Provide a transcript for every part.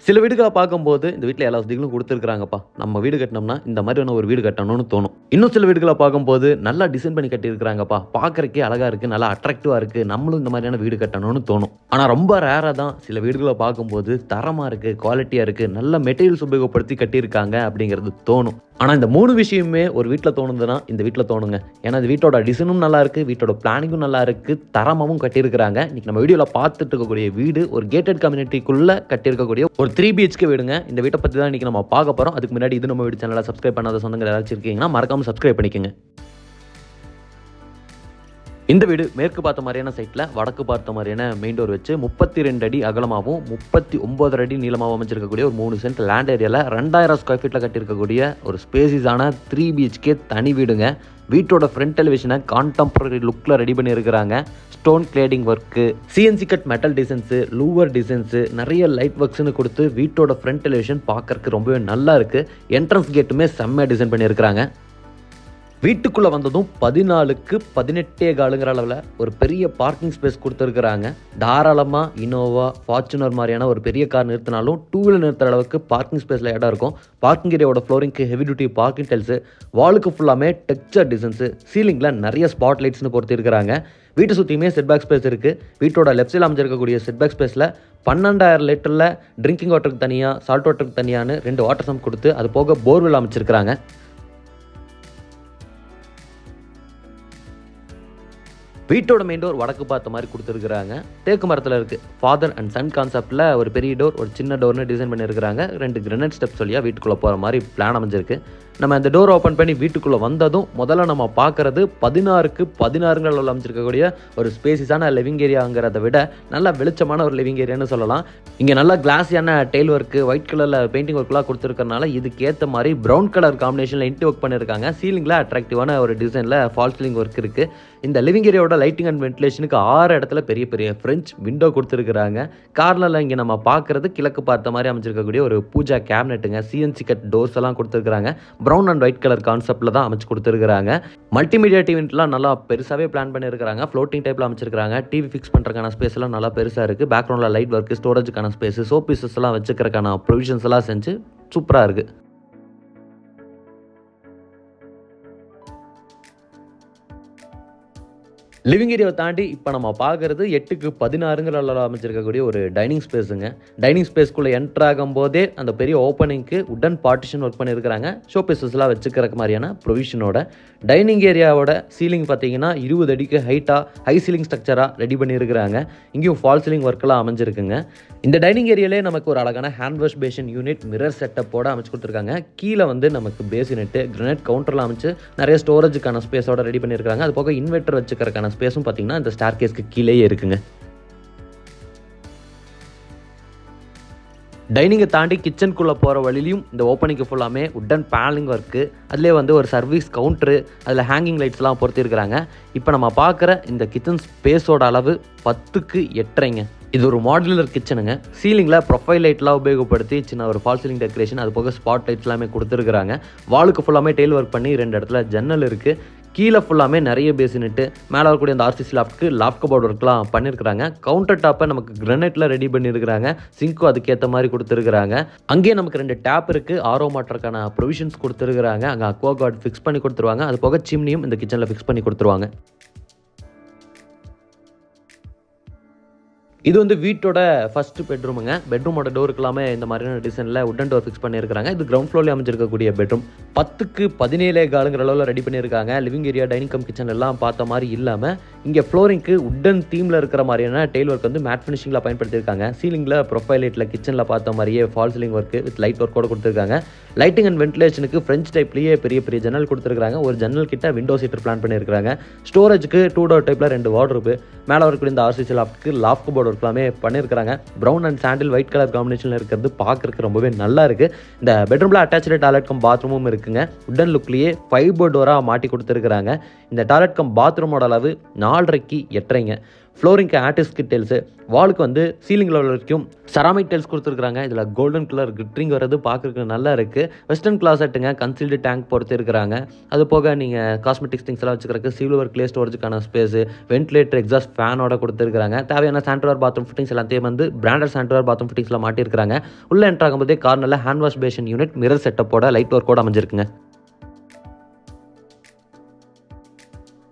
சில வீடுகளை பார்க்கும்போது இந்த வீட்டில் எல்லா வசதிகளும் கொடுத்துருக்காங்கப்பா, நம்ம வீடு கட்டினோம்னா இந்த மாதிரியான ஒரு வீடு கட்டணும்னு தோணும். இன்னும் சில வீடுகளை பார்க்கும்போது நல்லா டிசைன் பண்ணி கட்டியிருக்கிறாங்கப்பா, பார்க்கறக்கே அழகாக இருக்குது, நல்லா அட்ராக்டிவாக இருக்குது, நம்மளும் இந்த மாதிரியான வீடு கட்டணும்னு தோணும். ஆனால் ரொம்ப ரேராக தான் சில வீடுகளை பார்க்கும்போது தரமாக இருக்குது, குவாலிட்டியாக இருக்குது, நல்ல மெட்டீரியல்ஸ் உபயோகப்படுத்தி கட்டியிருக்காங்க அப்படிங்கிறது தோணும். ஆனால் இந்த 3 விஷயமே ஒரு வீட்டில் தோணுதுன்னா இந்த வீட்டில் தோணுங்க. ஏன்னா இந்த வீட்டோட டிசைனும் நல்லா இருக்குது, வீட்டோட பிளானிங்கும் நல்லா இருக்குது, தரமாகவும் கட்டியிருக்கிறாங்க. இன்றைக்கி நம்ம வீடியோவில் பார்த்துட்டு இருக்கக்கூடிய வீடு ஒரு கேட்டட் கம்யூனிட்டிக்குள்ளே கட்டியிருக்கக்கூடிய ஒரு 3 BHK வீடுங்க. இந்த வீட்டை பற்றி தான் இன்றைக்கி நம்ம பார்க்க போகிறோம். அதுக்கு முன்னாடி இது நம்ம வீடு சேனலை சப்ஸ்கிரைப் பண்ணாத சொந்தங்கள் யாராச்சும் இருக்கீங்கன்னா மறக்காமல் சப்ஸ்கிரைப் பண்ணிக்கோங்க. இந்த வீடு மேற்கு பார்த்த மாதிரியான சைட்டில் வடக்கு பார்த்த மாதிரியான மெயின் டோர் வச்சு 32 அடி அகலமாகவும் 39 அடி நீளமாகவும் அமைச்சிருக்கக்கூடிய ஒரு 3 சென்ட் லேண்ட் ஏரியாவில் 2000 ஸ்கொயர் ஃபீட்டில் கட்டியிருக்கக்கூடிய ஒரு ஸ்பேசிஸான 3 BHK தனி வீடுங்க. வீட்டோட ஃப்ரண்ட் டெலிவிஷனை கான்டெம்பரரி லுக்கில் ரெடி பண்ணியிருக்கிறாங்க. Stone cladding work, CNC cut metal designs, Louvre designs, நிறைய லைட் ஒர்க்ஸ்னு கொடுத்து வீட்டோட ஃப்ரண்ட் டெலிவிஷன் பார்க்கறதுக்கு ரொம்பவே நல்லா இருக்குது. என்ட்ரன்ஸ் கேட்டுமே செம்மையாக டிசைன் பண்ணியிருக்கிறாங்க. வீட்டுக்குள்ளே வந்ததும் 14க்கு 18 அளவில் ஒரு பெரிய பார்க்கிங் ஸ்பேஸ் கொடுத்துருக்குறாங்க. தாராளமாக இனோவா, ஃபார்ச்சுனர் மாதிரியான ஒரு பெரிய கார் நிறுத்தினாலும் 2 வீலர் நிறுத்துற அளவுக்கு பார்க்கிங் ஸ்பேஸில் இடம் இருக்கும். பார்க்கிங் ஏரியாவோட ஃப்ளோரிங்க்கு ஹெவி டியூட்டி பார்க்கிங் டைல்ஸு, வாலுக்கு ஃபுல்லாமே டெக்ஸ்சர் டிசைன்ஸு, சீலிங்கில் நிறைய ஸ்பாட் லைட்ஸ்னு பொறுத்திருக்கிறாங்க. வீட்டை சுற்றியுமே செட்பேக் ஸ்பேஸ் இருக்குது. வீட்டோட லெஃப்ட் சைடில் அமைஞ்சிருக்கக்கூடிய செட்பேக் ஸ்பேஸில் 12,000 லிட்டரில் ட்ரிங்கிங் வாட்டருக்கு தனியாக, சால்ட் வாட்டருக்கு தனியான்னு 2 வாட்டர் சம்ப் கொடுத்து அது போக போர்வெல் அமைச்சிருக்கிறாங்க. வீட்டோட மெயின் டோர் வடக்கு பார்த்த மாதிரி கொடுத்துருக்குறாங்க. தேக்கு மரத்தில் இருக்குது. ஃபாதர் அண்ட் சன் கான்செப்டில் ஒரு பெரிய டோர், ஒரு சின்ன டோர்னு டிசைன் பண்ணியிருக்கிறாங்க. 2 கிரனைட் ஸ்டெப்ஸ் வழியாக வீட்டுக்குள்ளே போகிற மாதிரி பிளான் அமைஞ்சிருக்கு. நம்ம இந்த டோர் ஓப்பன் பண்ணி வீட்டுக்குள்ளே வந்ததும் முதல்ல நம்ம பார்க்குறது 16க்கு 16 அமைச்சிருக்கக்கூடிய ஒரு ஸ்பேசிஸான லிவிங் ஏரியாங்கிறத விட நல்ல வெளிச்சமான ஒரு லிவிங் ஏரியான்னு சொல்லலாம். இங்கே நல்லா கிளாஸியான டெயில் ஒர்க்கு, ஒயிட் கலரில் பெயிண்டிங் ஒர்க்லாம் கொடுத்துருக்கறனால இதுக்கேற்ற மாதிரி ப்ரௌன் கலர் காம்பினேஷனில் இன்ட்டு ஒர்க் பண்ணியிருக்காங்க. சீலிங்கில் அட்ராக்டிவான ஒரு டிசைனில் ஃபால் சீலிங் ஒர்க் இருக்குது. இந்த லிவிங் ஏரியாவோட லைட்டிங் அண்ட் வென்டிலேஷனுக்கு 6 இடத்துல பெரிய பெரிய ஃப்ரெஞ்ச் விண்டோ கொடுத்துருக்குறாங்க. கார்னரில் இங்கே நம்ம பார்க்குறது கிழக்கு பார்த்த மாதிரி அமைச்சிருக்கக்கூடிய ஒரு பூஜா கேபினெட்டுங்க. CNC கட் டோர்ஸ் எல்லாம் கொடுத்துருக்குறாங்க. ப்ரௌன் அண்ட் ஒயிட் கலர் கான்செப்டில் தான் அமைச்சு கொடுத்துருக்குறாங்க. மல்டிமீடியா டிவிலாம் நல்லா பெருசாகவே பிளான் பண்ணியிருக்கிறாங்க. ஃப்ளோட்டிங் டைப்பில் அமைச்சிருக்காங்க. டிவி ஃபிக்ஸ் பண்ணுறதுக்கான ஸ்பேஸ் எல்லாம் நல்லா பெருசாக இருக்குது. பேக்ரவுண்டில் லைட் ஒர்க்கு, ஸ்டோரேஜுக்கான ஸ்பேஸ், சோப் பீசஸ் எல்லாம் வச்சுக்கிறதுக்கான ப்ரொவிஷன்ஸ் எல்லாம் செஞ்சு சூப்பராக இருக்குது. லிவிங் ஏரியாவை தாண்டி இப்போ நம்ம பார்க்குறது 8க்கு 16 அமைச்சிருக்கக்கூடிய ஒரு டைனிங் ஸ்பேஸுங்க. டைனிங் ஸ்பேஸ்க்குள்ளே என்ட்ரு ஆகும் போதே அந்த பெரிய ஓப்பனிங்க்கு உடன் பார்ட்டிஷன் ஒர்க் பண்ணியிருக்கிறாங்க. ஷோ பீசஸ்லாம் வச்சுக்கிறக்கு மாதிரியான ப்ரொவிஷனோட டைனிங் ஏரியாவோட சீலிங் பார்த்தீங்கன்னா 20 அடிக்கு ஹைட்டாக ஹை சீலிங் ஸ்ட்ரக்சராக ரெடி பண்ணியிருக்கிறாங்க. இங்கேயும் ஃபால் சீலிங் ஒர்க்கெல்லாம் அமைஞ்சிருக்குங்க. இந்த டைனிங் ஏரியாலே நமக்கு ஒரு அழகான hand wash basin unit, mirror செட்டப்போட அமைச்சு கொடுத்துருக்காங்க. கீழே வந்து நமக்கு பேசினெட்டு, கிரனைட் கவுண்டர்லாம் அமைச்சு நிறைய ஸ்டோரேஜுக்கான ஸ்பேஸோட ரெடி பண்ணியிருக்காங்க. அது போக இன்வெர்டர் வச்சுக்கிறக்கான ஸ்பேஸும் பார்த்தீங்கன்னா இந்த ஸ்டார் கேஸ்க்கு கீழேயே இருக்குங்க. டைனிங்கை தாண்டி கிச்சனுக்குள்ளே போகிற வழியிலையும் இந்த ஓப்பனிங்கு ஃபுல்லாமே உட்டன் பேனலிங் ஒர்க்கு, அதிலே வந்து ஒரு சர்வீஸ் கவுண்ட்ரு, அதில் ஹேங்கிங் லைட்ஸ்லாம் பொறுத்திருக்கிறாங்க. இப்போ நம்ம பார்க்குற இந்த கிச்சன் ஸ்பேஸோட அளவு 10க்கு 8.5ங்க. இது ஒரு மாடுலர் கிச்சனுங்க. சீலிங்கில் ப்ரொஃபைல் லைட்லாம் உபயோகப்படுத்தி சின்ன ஒரு ஃபால் சீலிங் டெக்கரேஷன், அது போக ஸ்பாட் லைட்ஸ் எல்லாமே கொடுத்துருக்குறாங்க. வாலுக்கு ஃபுல்லாமே டெயில் ஒர்க் பண்ணி 2 இடத்துல ஜன்னல் இருக்குது. கீழே ஃபுல்லாமே நிறைய பேசினிட்டு மேலே வரக்கூடிய அந்த RCC லாஃப்ட்க்கு லாஃப்ட் கபோர்ட் ஒர்க்லாம் பண்ணியிருக்கிறாங்க. கவுண்டர் டாப்பை நமக்கு கிரனைட்டில் ரெடி பண்ணியிருக்கிறாங்க. சிங்க்கும் அதுக்கேற்ற மாதிரி கொடுத்துருக்குறாங்க. அங்கேயே நமக்கு 2 டேப் இருக்குது. ஆரோ மாட்டருக்கான ப்ரொவிஷன்ஸ் கொடுத்துருக்குறாங்க. அங்கே அக்வா கார்டு ஃபிக்ஸ் பண்ணி கொடுத்துருவாங்க. அது போக சிம்னியும் இந்த கிச்சனில் ஃபிக்ஸ் பண்ணி கொடுத்துருவாங்க. இது வந்து வீட்டோட ஃபர்ஸ்ட் பெட்ரூமுங்க. பெட்ரூமோட டோருக்குலாமே இந்த மாதிரியான டிசைனில் உட்டன் டோர் ஃபிக்ஸ் பண்ணியிருக்காங்க. இது கிரவுண்ட் ஃப்ளோரில் அமைஞ்சிருக்கக்கூடிய பெட்ரூம். 10க்கு 17 அளவில் ரெடி பண்ணியிருக்காங்க. Living area, dining come kitchen எல்லாம் பார்த்த மாதிரி இல்லாமல் இங்கே ஃப்ளோரிங்க்கு உட்டன் தீமில் இருக்கிற மாதிரியான டெயில் ஒர்க் வந்து மேட் ஃபினிஷிங்கில் பயன்படுத்தியிருக்காங்க. சீலிங்கில் ப்ரொஃபைல் லைட்டில் கிச்சனில் பார்த்த மாதிரியே false ceiling work with light ஒர்க்கோடு கொடுத்துருக்காங்க. லைட்டிங் அண்ட் வென்டிலேஷனுக்கு ஃப்ரெஞ்ச் டைப்லேயே பெரிய பெரிய ஜன்னல் கொடுத்துருக்காங்க. ஒரு ஜன்னல் கிட்ட விண்டோ சீட்டர் பிளான் பண்ணியிருக்காங்க. ஸ்டோரேஜுக்கு 2 டோர் டைப்பில் 2 வார்ட்ரோப், மேலே வரக்கூடிய இந்த RCC லாஃப்ட்க்கு லாஃப்ட் கபோர்ட் ஒர்க்லாமே பண்ணியிருக்காங்க. Brown and sandal white colour காம்பினேஷனில் இருக்கிறது பார்க்கறதுக்கு ரொம்பவே நல்லா இருக்குது. இந்த பெட்ரூமில் அட்டாச்சு டாய்லெட் கம் பாத்ரூமும் இருக்குங்க. உடன் லுக்லேயே ஃபைபர் டோராக மாட்டி கொடுத்துருக்குறாங்க. இந்த டாய்லெட் கம் பாத்ரூமோட அளவு 4.5க்கு 8.5ங்க. ஃப்ளோரிங்க்கு ஆர்டிஸ்ட் டைல்ஸு, வாலுக்கு வந்து சீலிங் லெவல் வரைக்கும் செராமிக் டைல்ஸ் கொடுத்துருக்காங்க. இதில் கோல்டன் கலர் கிளிட்டரிங் வர்றது பார்க்குறதுக்கு நல்லா இருக்குது. வெஸ்டர்ன் கிளாசெட்டுங்க, கன்சீல்டு டேங்க் பொறுத்து இருக்கிறாங்க. அது போக நீங்கள் காஸ்மெட்டிக்ஸ் திங்ஸ் எல்லாம் வச்சுக்கிறதுக்கு சில்வர் கிளே ஸ்டோரேஜுக்கான ஸ்பேஸு, வென்டிலேட்டர், எக்ஸாஸ்ட் ஃபேனோட கொடுத்துருக்காங்க. தேவையான சானிட்டரி பாத்ரூம் ஃபிட்டிங்ஸ் எல்லாத்தையும் வந்து பிராண்டட் சானிட்டரி பாத்ரூம் ஃபிட்டிங்ஸில் மாட்டியிருக்காங்க. உள்ளே என்ட்ரு ஆகும்போதே கார்னரில் hand wash basin unit, mirror செட்டப்போட லைட் ஒர்க்கோட அமைஞ்சிருக்குங்க.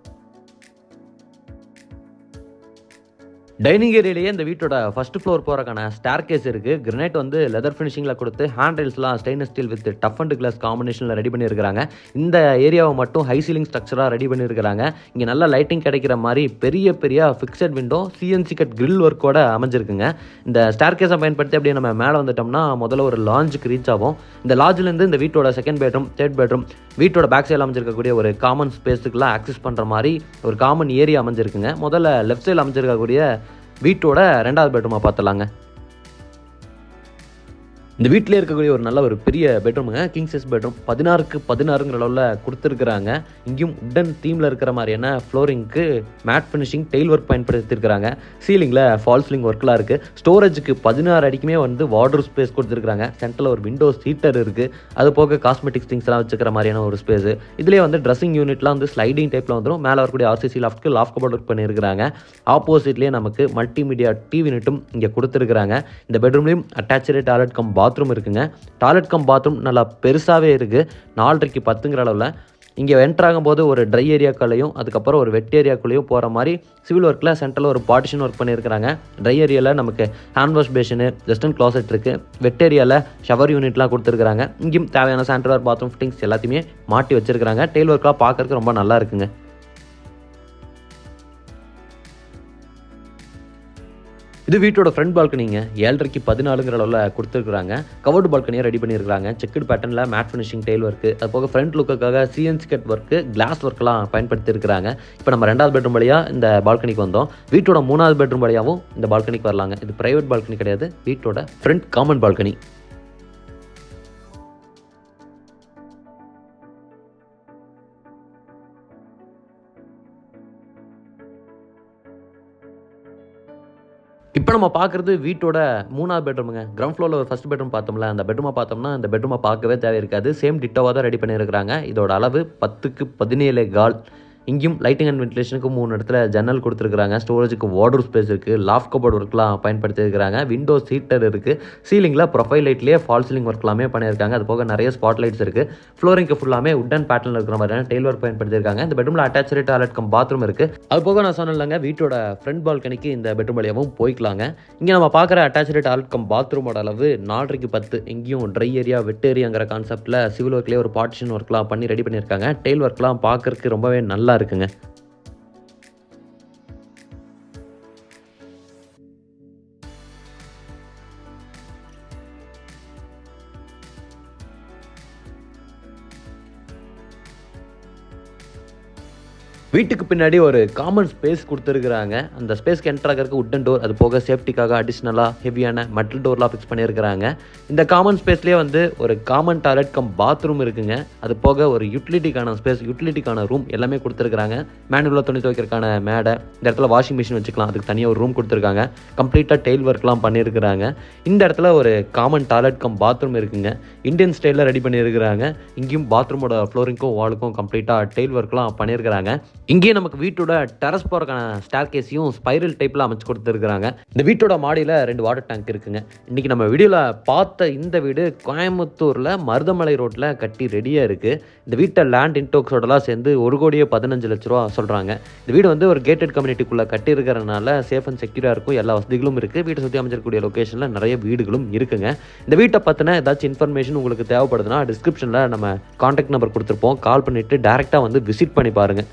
டைனிங் ஏரியாலேயே இந்த வீட்டோட ஃபர்ஸ்ட் ஃப்ளோர் போகிறக்கான ஸ்டேர் கேஸ் இருக்குது. கிரனைட் வந்து லெதர் ஃபினிஷிங்கில் கொடுத்து ஹேண்ட் ரைல்ஸ்லாம் stainless steel with tough and glass காம்பினேஷனில் ரெடி பண்ணியிருக்காங்க. இந்த ஏரியாவை மட்டும் ஹை சீலிங் ஸ்ட்ரக்சராக ரெடி பண்ணியிருக்காங்க. இங்கே நல்லா லைட்டிங் கிடைக்கிற மாதிரி பெரிய பெரிய fixed window, CNC cut grill ஒர்க்கோட அமைஞ்சிருக்குங்க. இந்த ஸ்டேர் கேஸை பயன்படுத்தி அப்படியே நம்ம மேலே வந்துட்டோம்னா முதல்ல ஒரு லாஞ்சுக்கு ரீச் ஆகும். இந்த லாட்ஜிலேருந்து இந்த வீட்டோட செகண்ட் பெட்ரூம், தேர்ட் பெட்ரூம், வீட்டோட பேக் சைடில் அமைஞ்சிருக்கக்கூடிய ஒரு காமன் ஸ்பேஸுக்குலாம் ஆக்சஸ் பண்ணுற மாதிரி ஒரு காமன் ஏரியா அமைஞ்சிருக்குங்க. முதல்ல லெஃப்ட் சைடில் அமைஞ்சிருக்கக்கூடிய வீட்டோட 2வது பெட்ரூமாக பார்த்துலாங்க. இந்த வீட்டிலே இருக்கக்கூடிய ஒரு நல்ல ஒரு பெரிய பெட்ரூமுங்க, கிங் சைஸ் பெட்ரூம். 16க்கு 16ங்கிற அளவில் கொடுத்துருக்குறாங்க. இங்கேயும் உட்டன் தீமில் இருக்கிற மாதிரியான ஃப்ளோரிங்க்கு மேட் ஃபினிஷிங் டெயில் ஒர்க் பயன்படுத்தியிருக்கிறாங்க. சீலிங்கில் ஃபால் சீலிங் ஒர்க்லாம் இருக்குது. ஸ்டோரேஜுக்கு 16 அடிக்குமே வந்து வார்ட்ரோப் ஸ்பேஸ் கொடுத்துருக்காங்க. சென்டரில் ஒரு விண்டோஸ் ஹீட்டர் இருக்குது. அது போக காஸ்மெட்டிக்ஸ் திங்ஸ்லாம் வச்சுக்கிற மாதிரியான ஒரு ஸ்பேஸு. இதுலேயே வந்து ட்ரெஸ்ஸிங் யூனிட்லாம் வந்து ஸ்லைடிங் டைப்பில் வந்துடும். மேலே வரக்கூடிய ஆர்சிசி லாஃப்ட்க்கு லாஃப்ட் கபோர்ட் ஒர்க் பண்ணியிருக்கிறாங்க. ஆப்போசிட்லேயே நமக்கு மல்டிமீடியா டிவி யூனிட்டும் இங்கே கொடுத்துருக்குறாங்க. இந்த பெட்ரூம்லேயும் அட்டாச்சு டாய்லெட் கம் பாத்ரூம் இருக்குங்க. டாய்லெட் கம் பாத்ரூம் நல்லா பெருசாகவே இருக்குது. 4.5க்கு 10ங்கிற அளவில். இங்கே என்ட்ரு ஆகும்போது ஒரு ட்ரை ஏரியாக்குள்ளேயும் அதுக்கப்புறம் ஒரு வெட் ஏரியாக்குள்ளேயும் போகிற மாதிரி சிவில் ஒர்க்கில் சென்டரில் ஒரு பார்ட்டிஷன் ஒர்க் பண்ணியிருக்கிறாங்க. ட்ரை ஏரியாவில் நமக்கு hand wash basin, western closet இருக்குது. வெட் ஏரியாவில் ஷவர் யூனிட்லாம் கொடுத்துருக்காங்க. இங்கேயும் தேவையான சானிட்டரி பாத்ரூம் ஃபிட்டிங்ஸ் எல்லாத்தையுமே மாட்டி வச்சுருக்காங்க. டெயில் ஒர்க்லாம் பார்க்கறதுக்கு ரொம்ப நல்லா இருக்குங்க. இது வீட்டோட ஃப்ரண்ட் பால்கனிங்க. 7.5க்கு 14ங்கிற அளவில் கொடுத்துருக்காங்க. கவர்டு பால்கனியாக ரெடி பண்ணியிருக்காங்க. செக்குடு பேட்டர்னில் மேட் ஃபினிஷிங் டைல் ஒர்க்கு, அது போக ஃப்ரண்ட் லுக்காக சிஎன்சி கட் ஒர்க்கு, கிளாஸ் ஒர்க்கெலாம் பயன்படுத்தியிருக்கிறாங்க. இப்போ நம்ம 2வது பெட்ரூம் வழியாக இந்த பால்கனிக்கு வந்தோம். வீட்டோட 3வது பெட்ரூம் வழியாகவும் இந்த பால்கனிக்கு வரலாங்க. இது பிரைவேட் பால்கனி கிடையாது, வீட்டோட ஃப்ரண்ட் காமன் பால்கனி. இப்போ நம்ம பார்க்குறது வீட்டோட 3வது பெட்ரூமுங்க. கிரவுண்ட் ஃப்ளோரில் ஒரு ஃபர்ஸ்ட் பெட்ரூம் பார்த்தோம்ல, அந்த பெட்ரூமை பார்த்தோம்னா அந்த பெட்ரூமை பார்க்கவே தேவை இருக்காது. சேம் டிட்டோவாக தான் ரெடி பண்ணியிருக்கிறாங்க. இதோட அளவு 10க்கு 17.25. இங்கேயும் லைட்டிங் அண்ட் வென்டிலேஷனுக்கு 3 இடத்துல ஜன்னல் கொடுத்துருக்காங்க. ஸ்டோரேஜுக்கு வார்ட்ரோப் ஸ்பேஸ் இருக்குது. லாஃப்ட் கபோர்ட் ஒர்க்லாம் பயன்படுத்தியிருக்கிறாங்க. விண்டோஸ் ஹீட்டர் இருக்குது. சீலிங்கில் ப்ரொஃபைல் லைட்லேயே ஃபால் சீலிங் ஒர்க்லாமே பண்ணியிருக்காங்க. அது போக நிறைய ஸ்பாட் லைட்ஸ் இருக்குது. ஃப்ளோரிங்க்கு ஃபுல்லாமே உட்டன் பேட்டர்னில் இருக்கிற மாதிரியான டெயில் ஒர்க் பயன்படுத்தியிருக்காங்க. இந்த பெட்ரூமில் அட்டாச்சு டாய்லெட் கம் பாத்ரூம் இருக்குது. அது போக நான் சொன்னேன்லங்க, வீட்டோட ஃப்ரண்ட் பால்கனிக்கு இந்த பெட்ரூம் வழியாகவும் போய்க்கலாங்க. இங்கே நம்ம பார்க்குற அட்டாச்சு டாய்லெட் கம் பாத்ரூமோட அளவு 4.5க்கு 10. இங்கேயும் ட்ரை ஏரியா, வெட் ஏரியாங்கிற கான்செப்ட்டில் சிவில் ஒர்க்லேயே ஒரு பார்ட்டிஷன் ஒர்க்லாம் பண்ணி ரெடி பண்ணியிருக்காங்க. டெயில் ஒர்க்லாம் பார்க்கறதுக்கு ரொம்பவே நல்லா இருக்குங்க. வீட்டுக்கு பின்னாடி ஒரு காமன் ஸ்பேஸ் கொடுத்துருக்குறாங்க. அந்த ஸ்பேஸ்க்கு என்ட்ரு ஆகிறதுக்கு உட்டன் டோர், அது போக சேஃப்டிக்காக அடிஷ்னலாக ஹெவியான மெட்டல் டோர்லாம் ஃபிக்ஸ் பண்ணியிருக்கிறாங்க. இந்த காமன் ஸ்பேஸ்லேயே வந்து ஒரு காமன் டாய்லெட் கம் பாத்ரூம் இருக்குங்க. அது போக ஒரு யூட்டிலிட்டிக்கான ஸ்பேஸ், யூட்டிலிட்டிக்கான ரூம் எல்லாமே கொடுத்துருக்காங்க. மேனுவலாக துணி துவைக்கிறதுக்கான மேடை, இந்த இடத்துல வாஷிங் மிஷின் வச்சுக்கலாம், அதுக்கு தனியாக ஒரு ரூம் கொடுத்துருக்காங்க. கம்ப்ளீட்டாக டெயில் ஒர்க்லாம் பண்ணியிருக்கிறாங்க. இந்த இடத்துல ஒரு காமன் டாய்லெட் கம் பாத்ரூம் இருக்குங்க. இந்தியன் ஸ்டைலில் ரெடி பண்ணியிருக்கிறாங்க. இங்கேயும் பாத்ரூமோட ஃப்ளோரிங்க்கும் வாலுக்கும் கம்ப்ளீட்டாக டெயில் ஒர்க்லாம் பண்ணியிருக்கிறாங்க. இங்கேயே நமக்கு வீட்டோட டெரஸ் போகிறக்கான ஸ்டேர் கேஸையும் ஸ்பைரல் டைப்பில் அமைச்சு கொடுத்துருக்காங்க. இந்த வீட்டோட மாடியில் 2 வாட்டர் டேங்க் இருக்குங்க. இன்றைக்கி நம்ம வீடியோவில் பார்த்த இந்த வீடு கோயம்புத்தூரில் மருதமலை ரோட்டில் கட்டி ரெடியாக இருக்குது. இந்த வீட்டை லேண்ட் இன்டோக்ஸோடலாம் சேர்ந்து 1,15,00,000 சொல்கிறாங்க. இந்த வீடு வந்து ஒரு கேட்டட் கம்யூனிட்டிக்குள்ளே கட்டியிருக்கிறதுனால சேஃப் அண்ட் செக்யூராக இருக்கும். எல்லா வசதிகளும் இருக்குது. வீட்டை சுற்றி அமைச்சிருக்கக்கூடிய லொக்கேஷனில் நிறைய வீடுகளும் இருக்குங்க. இந்த வீட்டை பற்றின ஏதாச்சும் இன்ஃபர்மேஷன் உங்களுக்கு தேவைப்படுதுன்னா டிஸ்கிரிப்ஷனில் நம்ம கான்டாக்ட் நம்பர் கொடுத்துருப்போம். கால் பண்ணிவிட்டு டேரெக்டாக வந்து விசிட் பண்ணி பாருங்கள்.